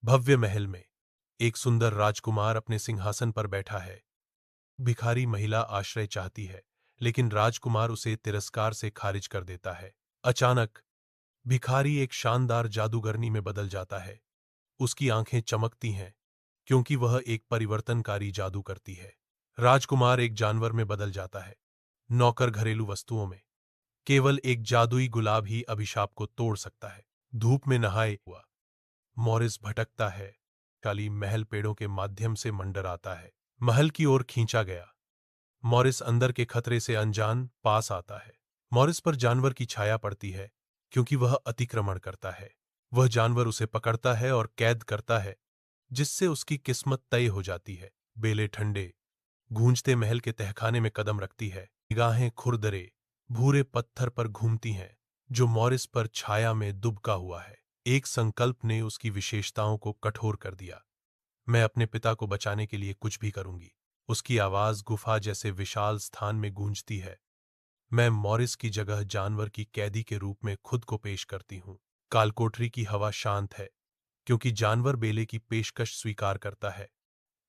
भव्य महल में एक सुंदर राजकुमार अपने सिंहासन पर बैठा है। भिखारी महिला आश्रय चाहती है, लेकिन राजकुमार उसे तिरस्कार से खारिज कर देता है। अचानक भिखारी एक शानदार जादूगरनी में बदल जाता है। उसकी आंखें चमकती हैं, क्योंकि वह एक परिवर्तनकारी जादू करती है। राजकुमार एक जानवर में बदल जाता है, नौकर घरेलू वस्तुओं में। केवल एक जादुई गुलाब ही अभिशाप को तोड़ सकता है। धूप में नहाए हुआ मॉरिस भटकता है। काली महल पेड़ों के माध्यम से मंडर आता है। महल की ओर खींचा गया। मॉरिस अंदर के खतरे से अनजान पास आता है। मॉरिस पर जानवर की छाया पड़ती है, क्योंकि वह अतिक्रमण करता है। वह जानवर उसे पकड़ता है और कैद करता है, जिससे उसकी किस्मत तय हो जाती है। बेले ठंडे गूंजते महल के तहखाने में कदम रखती है। निगाहें खुरदरे भूरे पत्थर पर घूमती हैं, जो मॉरिस पर छाया में दुबका हुआ है। एक संकल्प ने उसकी विशेषताओं को कठोर कर दिया। मैं अपने पिता को बचाने के लिए कुछ भी करूंगी। उसकी आवाज गुफा जैसे विशाल स्थान में गूंजती है। मैं मॉरिस की जगह जानवर की कैदी के रूप में खुद को पेश करती हूँ। कालकोठरी की हवा शांत है, क्योंकि जानवर बेले की पेशकश स्वीकार करता है,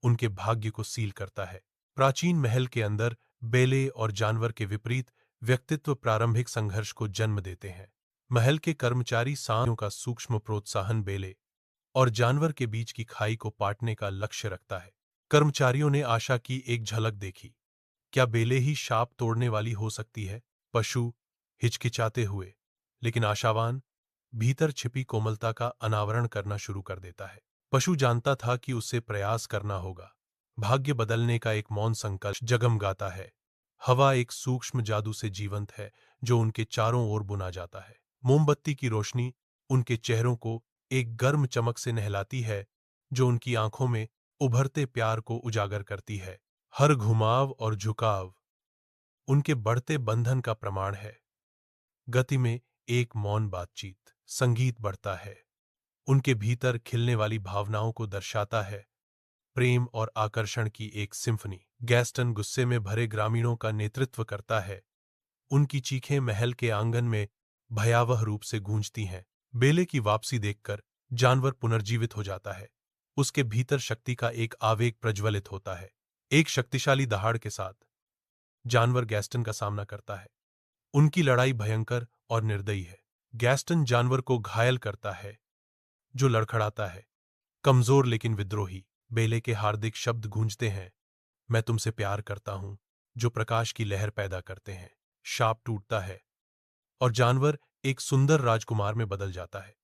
उनके भाग्य को सील करता है। प्राचीन महल के अंदर बेले और जानवर के विपरीत व्यक्तित्व प्रारंभिक संघर्ष को जन्म देते हैं। महल के कर्मचारी सांयों का सूक्ष्म प्रोत्साहन बेले और जानवर के बीच की खाई को पाटने का लक्ष्य रखता है। कर्मचारियों ने आशा की एक झलक देखी। क्या बेले ही शाप तोड़ने वाली हो सकती है? पशु हिचकिचाते हुए, लेकिन आशावान, भीतर छिपी कोमलता का अनावरण करना शुरू कर देता है। पशु जानता था कि उसे प्रयास करना होगा। भाग्य बदलने का एक मौन संकल्प जगमगाता है। हवा एक सूक्ष्म जादू से जीवंत है, जो उनके चारों ओर बुना जाता है। मोमबत्ती की रोशनी उनके चेहरों को एक गर्म चमक से नहलाती है, जो उनकी आंखों में उभरते प्यार को उजागर करती है। हर घुमाव और झुकाव उनके बढ़ते बंधन का प्रमाण है। गति में एक मौन बातचीत, संगीत बढ़ता है, उनके भीतर खिलने वाली भावनाओं को दर्शाता है। प्रेम और आकर्षण की एक सिम्फनी। गैस्टन गुस्से में भरे ग्रामीणों का नेतृत्व करता है। उनकी चीखें महल के आंगन में भयावह रूप से गूंजती हैं। बेले की वापसी देखकर जानवर पुनर्जीवित हो जाता है। उसके भीतर शक्ति का एक आवेग प्रज्वलित होता है। एक शक्तिशाली दहाड़ के साथ जानवर गैस्टन का सामना करता है। उनकी लड़ाई भयंकर और निर्दयी है। गैस्टन जानवर को घायल करता है, जो लड़खड़ाता है, कमजोर लेकिन विद्रोही। बेले के हार्दिक शब्द गूंजते हैं, मैं तुमसे प्यार करता हूं, जो प्रकाश की लहर पैदा करते हैं। शाप टूटता है और जानवर एक सुंदर राजकुमार में बदल जाता है।